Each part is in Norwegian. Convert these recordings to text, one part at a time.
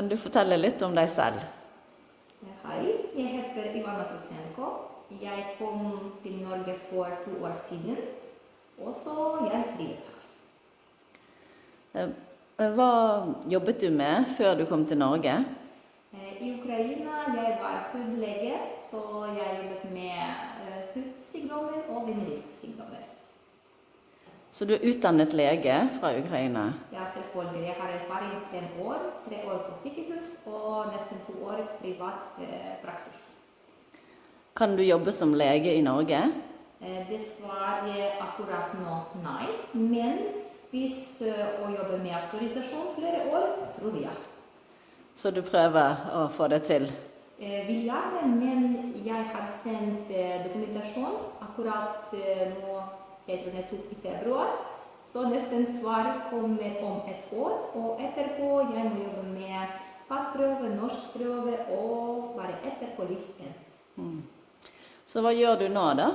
Kan du fortelle litt om deg selv? Hei, jeg heter Ivana Trotsenko. Jeg kom til Norge for 2 år siden, og så jeg trives her. Hva jobbet du med før du kom til Norge? I Ukraina jeg var hudlege, så jeg jobbet med hudsykdommer og veneriske sykdommer. Så du er utdannet lege fra Ukraina? Ja, selvfølgelig. Jeg har erfaring 5 år, 3 år på sykehus og nesten 2 år privat praksis. Kan du jobbe som lege i Norge? Dessverre akkurat nå nei, men hvis å jobbe med autorisasjon flere år, tror jeg. Så du prøver å få det til? Vil gjerne, men jeg har sendt dokumentasjon akkurat nå, jeg tror det tok i februar. Så nesten svar kommer om 1 år, og etterpå jeg må jobbe med fagprøve, norskprøve og være etter på listen. Så hva gjør du nå da?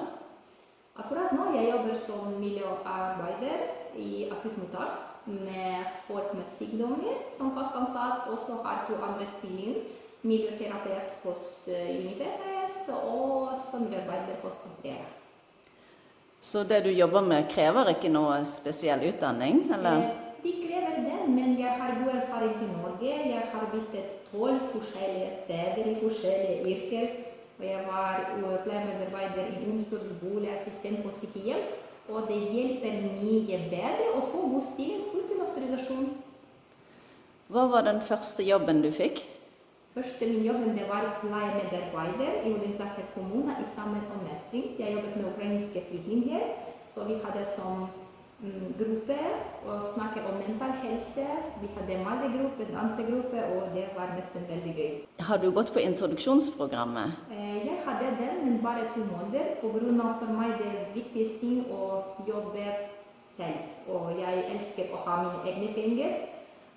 Akkurat nå jeg jobber som miljøarbeider i akuttmottak med folk med sykdommer som fast ansatt, og så har 2 andre stillinger, miljøterapeut hos UniPPS og som arbeider hos Andrea. Så det du jobber med krever ikke noe spesiell utdanning, eller? De krever den, men jeg har god erfaring i Norge. Jeg har byttet 12 forskjellige steder i forskjellige yrker. Og jeg var pleiemedarbeider i omsorgsbolig, assistent på sykehjem. Og det hjelper mye bedre å få god stilling uten autorisasjon. Hva var den første jobben du fikk? Første min jobben det var pleiemedarbeider i Ullensaker kommune i Sammen og Mestring. Jeg jobbet med ukrainske flyktninger, så vi hadde som gruppe og snakket om mental helse. Vi hadde malegruppe, dansegruppe, og det var nesten veldig gøy. Har du gått på introduksjonsprogrammet? Jeg hadde den, men bare 2 måneder, på grunn av for meg det viktigste ting å jobbe selv. Og jeg elsker å ha mine egne penger,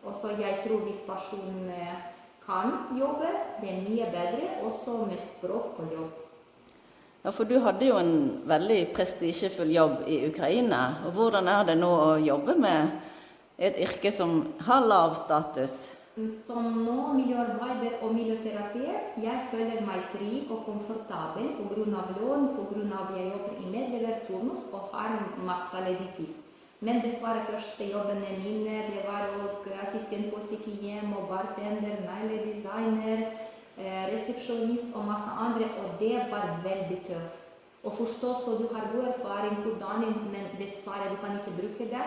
og så jeg tror hvis personen kan jobbe, det er mye bedre, også med språk på jobb. Ja, for du hadde jo en veldig prestisjefull jobb i Ukraina. Og hvordan er det nå å jobbe med et yrke som har lav status? Som nå miljøarbeider og miljøterapeut, jeg føler meg trygg og komfortabel på grunn av lønn, på grunn av jeg jobber i medleverturnus og har masse ledig tid. Men dessverre første jobbene mine, det var også assistent på sykehjem og bartender, negledesigner, resepsjonist og masse andre, og det var veldig tøft. Å forstå så du har god erfaring på dagen, men dessverre du kan ikke bruke det.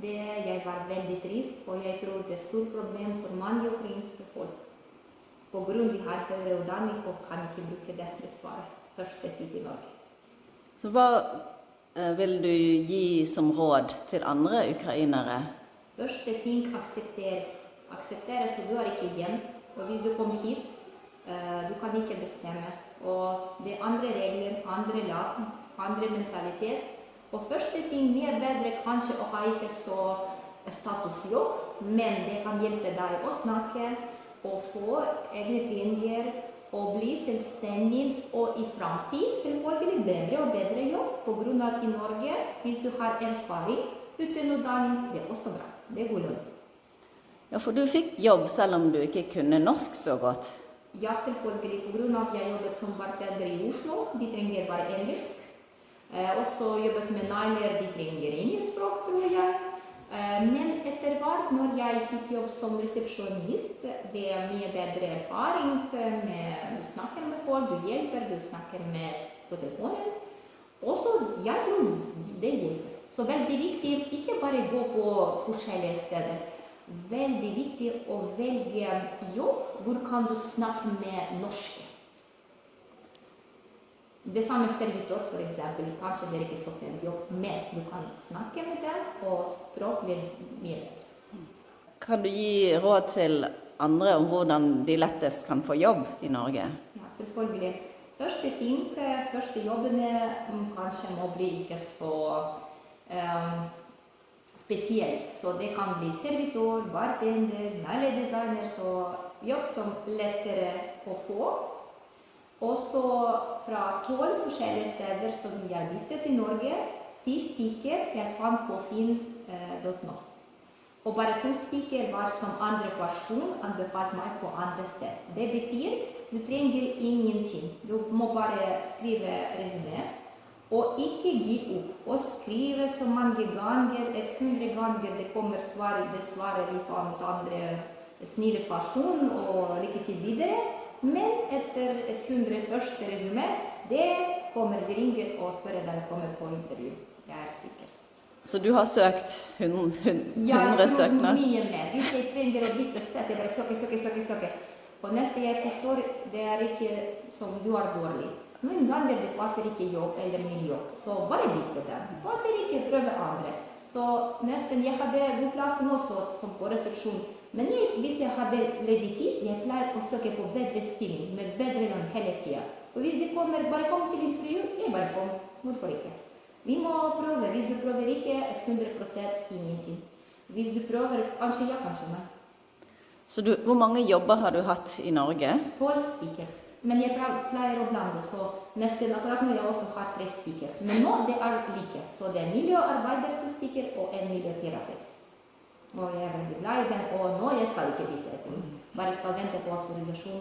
Jeg var veldig trist, og jeg tror det er et stort problem for mange ukrainske folk. På grunn vi har høyere utdanning og kan ikke bruke det dessverre første tid i Norge. Så hva vil du gi som råd til andre ukrainere? Første ting, akseptere så du er ikke hjem. Og hvis du kommer hit, du kan ikke bestemme. Og det er andre regler, andre land, andre mentalitet. Og første ting, mye bedre kanskje å ha ikke så statusjobb, men det kan hjelpe deg å snakke og få egne penger, og bli selvstendig, og i fremtid selvfølgelig bedre og bedre jobb. På grunn av i Norge, hvis du har erfaring uten utdanning, det er også bra. Det er god lønn. Ja, for du fikk jobb selv om du ikke kunne norsk så godt? Ja, selvfølgelig. På grunn av jeg jobbet som bartender i Oslo, de trenger bare engelsk. Også jobbet med negler, de trenger ingen språk, tror jeg. Men etter hvert, når jeg fikk jobb som resepsjonist, det er mye bedre erfaring med, du snakker med folk, du hjelper, du snakker med på telefonen. Også, jeg tror det hjelper. Så veldig viktig, ikke bare gå på forskjellige steder. Veldig viktig å velge jobb, hvor kan du snakke med norske. Det samme servitor, for eksempel, kanskje det er ikke så pen jobb, men du kan snakke med dem, og språk blir mye bedre. Kan du gi råd til andre om hvordan de lettest kan få jobb i Norge? Ja, selvfølgelig. Første ting, første jobbene kanskje må bli ikke så spesielt. Så det kan bli servitor, bartender, negledesigner, så jobb som lettere å få. Også fra 12 forskjellige steder som vi har byttet i Norge, 10 stykker jeg fant på finn.no. Og bare 2 stykker var som andre person anbefalt meg på andre sted. Det betyr du trenger ingenting. Du må bare skrive resumé. Og ikke gi opp. Og skrive så mange ganger, 100 ganger det kommer svar, det svarer vi fra andre snille person og lykke til videre. Men etter 100 første resumé, det kommer de ringer og spør deg å komme på intervju. Jeg er sikker. Så du har søkt 100 søknader? Jeg tror mye mer. Hvis jeg trenger å bytte sted, jeg bare søke. Og neste jeg forstår, det er ikke som du er dårlig. Noen ganger det passer ikke jobb eller miljø, så bare bytte den. Passer ikke, prøve andre. Så nesten jeg hadde god plass også som på resepsjon. Men hvis jeg hadde ledig tid, jeg pleier å søke på bedre stilling, med bedre lønn hele tiden. Og hvis de bare kommer til intervju, jeg bare kom. Hvorfor ikke? Vi må prøve. Hvis du prøver ikke, 100% ingenting. Hvis du prøver, kanskje ja, kanskje nei. Så hvor mange jobber har du hatt i Norge? 12 stykker. Men jeg pleier å blande, så nesten akkurat nå jeg også har 3 stykker. Men nå det er like. Så det er miljøarbeider 2 stykker og en miljøterapeut. Og jeg er veldig glad i den, og nå jeg skal ikke bytte etter. Bare skal vente på autorisasjon.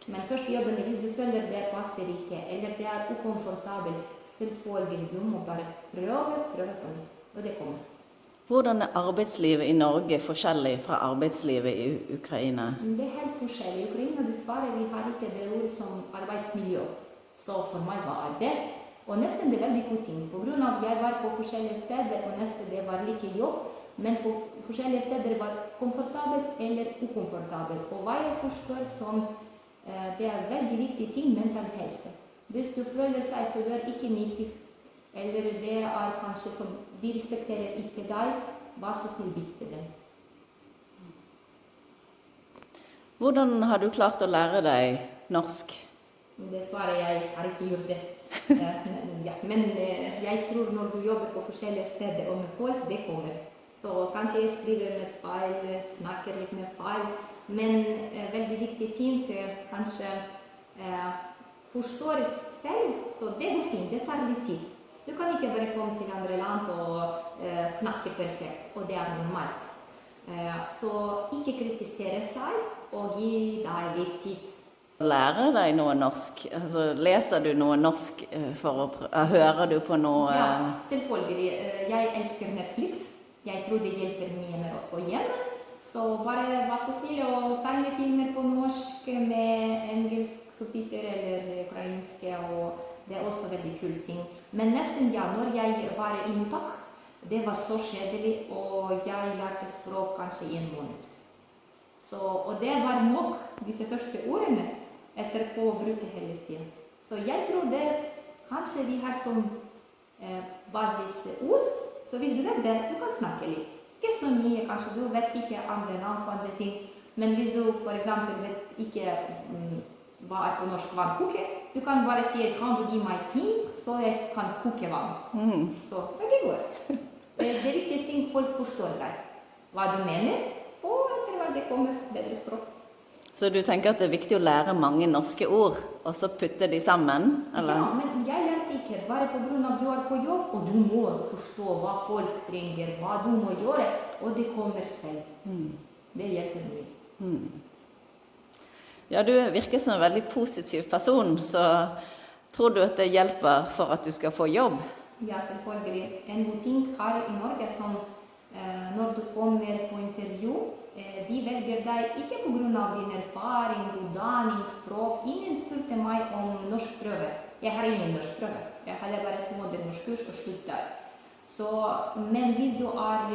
Men først jobben, hvis du føler det passer ikke, eller det er ukomfortabelt, selvfølgelig, du må bare prøve på nytt. Og det kommer. Hvordan er arbeidslivet i Norge forskjellig fra arbeidslivet i Ukraina? Det er helt forskjellig. I Ukraina dessverre vi har ikke det ord som arbeidsmiljø. Så for meg var det. Og nesten det er veldig god ting. På grunn av jeg var på forskjellige steder, og nesten det var like jobb. Men på forskjellige steder var komfortabelt eller ukomfortabelt. Og hva jeg forstår som det er veldig viktig ting, mental helse. Hvis du føler seg så du er ikke nyttig, eller det er kanskje som de respekterer ikke deg, vær så snill bytte dem. Hvordan har du klart å lære deg norsk? Dessverre, jeg har ikke gjort det. Men jeg tror når du jobber på forskjellige steder og med folk, det kommer. Så kanskje jeg skriver med feil, snakker litt med feil, men veldig viktig ting kanskje forstår selv, så det går fint, det tar litt tid. Du kan ikke bare komme til andre land og snakke perfekt, og det er normalt. Så ikke kritisere seg og gi deg litt tid. Lærer deg noe norsk? Altså, leser du noe norsk hører du på noe? Ja, selvfølgelig. Jeg elsker Netflix. Jeg tror det hjelper mye mer også hjemme. Så bare vær så snill og tegne filmer på norsk med engelsk subtitler eller ukrainske, og det er også veldig kul ting. Men nesten ja, når jeg var i mottak, det var så kjedelig, og jeg lærte språk kanskje i en måned. Så, og det var nok, disse første ordene, etterpå å bruke hele tiden. Så jeg tror det, kanskje vi har som basisord, så hvis du vet det, du kan snakke litt. Ikke så mye, kanskje du vet ikke andre navn på andre ting, men hvis du for eksempel vet ikke hva er på norsk vannkoke, du kan bare si, kan du gi meg ting, så jeg kan koke vann. Så det går. Det viktigste ting folk forstår deg, hva du mener, og etter hvert det kommer bedre språk. Så du tenker at det er viktig å lære mange norske ord, og så putte de sammen, eller? Ja, men jeg lærte ikke, bare på grunn av at du er på jobb, og du må forstå hva folk trenger, hva du må gjøre, og det kommer selv. Det hjelper mye. Ja, du virker som en veldig positiv person, så tror du at det hjelper for at du skal få jobb? Ja, selvfølgelig. En god ting her i Norge som når du kommer på intervju, de velger deg ikke på grunn av din erfaring, utdanning, språk. Ingen spurte meg om norsk prøve. Jeg har ingen norsk prøve. Jeg hadde bare 2 måneder norsk kurs og slutt der. Så, men hvis du er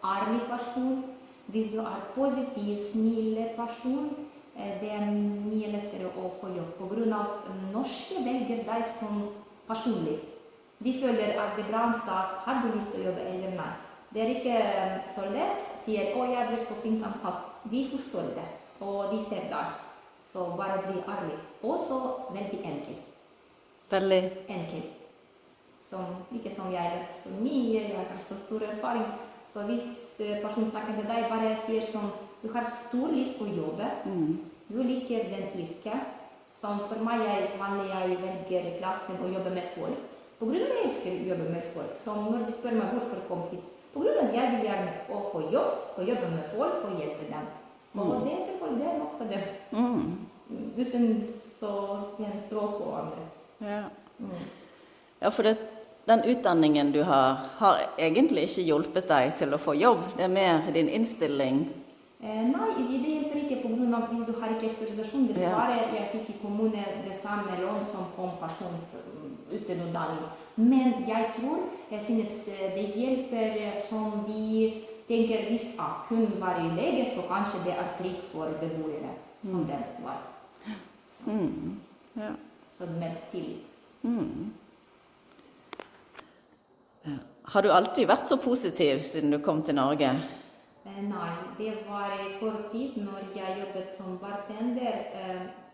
ærlig person, hvis du er positiv, snill person, det er mye lettere å få jobb. På grunn av norske velger deg som personlig. De føler at det er bra ansatt, har du lyst til å jobbe eller nei. Det er ikke så lett, sier, jeg blir så fint ansatt. De forstår det, og de ser det. Så bare bli ærlig. Og så veldig enkelt. Veldig? Enkelt. Ikke som jeg vet så mye, jeg har så stor erfaring. Så hvis personen snakker med deg, bare sier sånn, du har stor lyst på å jobbe, du liker den yrket, som for meg vanlig jeg velger klassen og jobber med folk. På grunn av jeg elsker å jobbe med folk, som når de spør meg hvorfor kom hit, På grunn av jeg vil gjerne å få jobb, og jobbe med folk og hjelpe dem. Og det er selvfølgelig det nok for dem. Uten så språk og andre. Ja. Ja, for den utdanningen du har egentlig ikke hjulpet deg til å få jobb. Det er mer din innstilling. Nei, det hjelper ikke på grunn av hvis du har ikke autorisasjon. Dessverre, jeg fikk i kommune det samme lån som på en person uten utdanning. Men jeg synes det hjelper som vi tenker hvis hun var i lege, så kanskje det er trygt for beboere som den var. Ja. Så mer tillit. Har du alltid vært så positiv siden du kom til Norge? Nei, det var kort tid når jeg jobbet som bartender,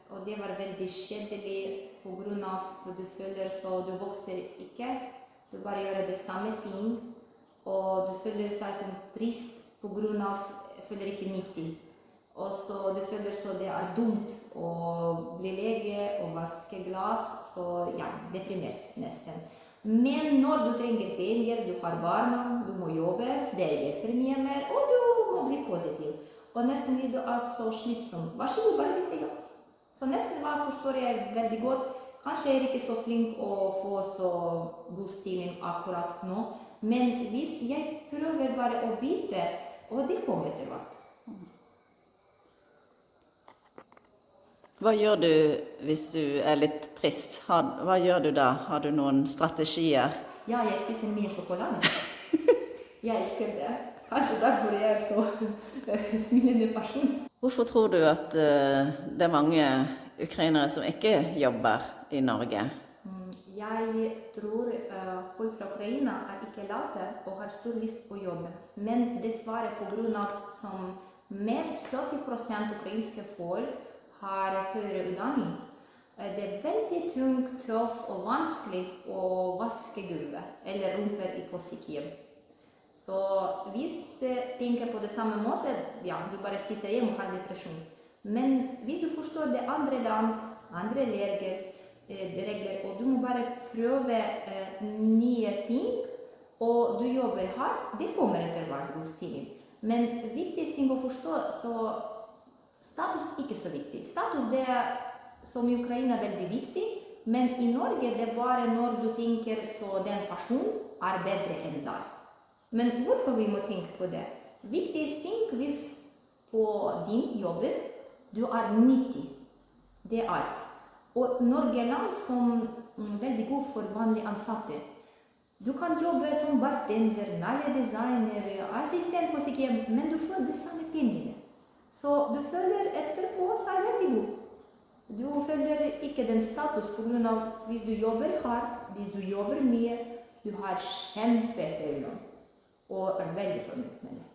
og det var veldig kjedelig på grunn av at du føler så du vokser ikke. Du bare gjør det samme ting, og du føler seg som trist på grunn av føler ikke nyttig. Og så du føler så det er dumt å bli lege og vaske glass, så ja, deprimert nesten. Men når du trenger penger, du har barna, du må jobbe, det hjelper mye mer, og du må bli positiv. Og nesten hvis du er så slitsom, vær så god, bare bytte jobb. Så nesten hva forstår jeg veldig godt. Kanskje jeg er ikke så flink å få så god stilling akkurat nå, men hvis jeg prøver bare å bytte, og det kommer til hvert. Hva gjør du hvis du er litt trist? Hva gjør du da? Har du noen strategier? Ja, jeg spiser mye sjokolade. Jeg elsker det. Kanskje derfor jeg er så smilende person. Hvorfor tror du at det er mange ukrainere som ikke jobber i Norge? Jeg tror folk fra Ukraina er ikke late og har stor lyst på å jobbe. Men dessverre på grunn av som mer 70% ukrainske folk har høyere utdanning. Det er veldig tungt, tøff og vanskelig å vaske gulvet eller rumper på sykehjem. Så hvis du tenker på det samme måte, ja, du bare sitter hjemme og har depresjon. Men hvis du forstår det andre land, andre regler, og du må bare prøve nye ting, og du jobber hardt, det kommer etter hvert god stilling. Men viktigst ting å forstå, så status er ikke så viktig. Status det er, som i Ukraina, veldig viktig, men i Norge det er bare når du tenker så den personen er bedre enn deg. Men hvorfor vi må tenke på det? Viktigst ting hvis på din jobb du er nyttig. Det er alt. Og Norge er land som er veldig god for vanlige ansatte. Du kan jobbe som bartender, designer, assistent på sykehjem, men du får det samme pengene. Så du føler etterpå seg veldig god. Du føler ikke den status på grunn av hvis du jobber hardt, hvis du jobber mye, du har kjempehøy lønn og er veldig fornøyd med det.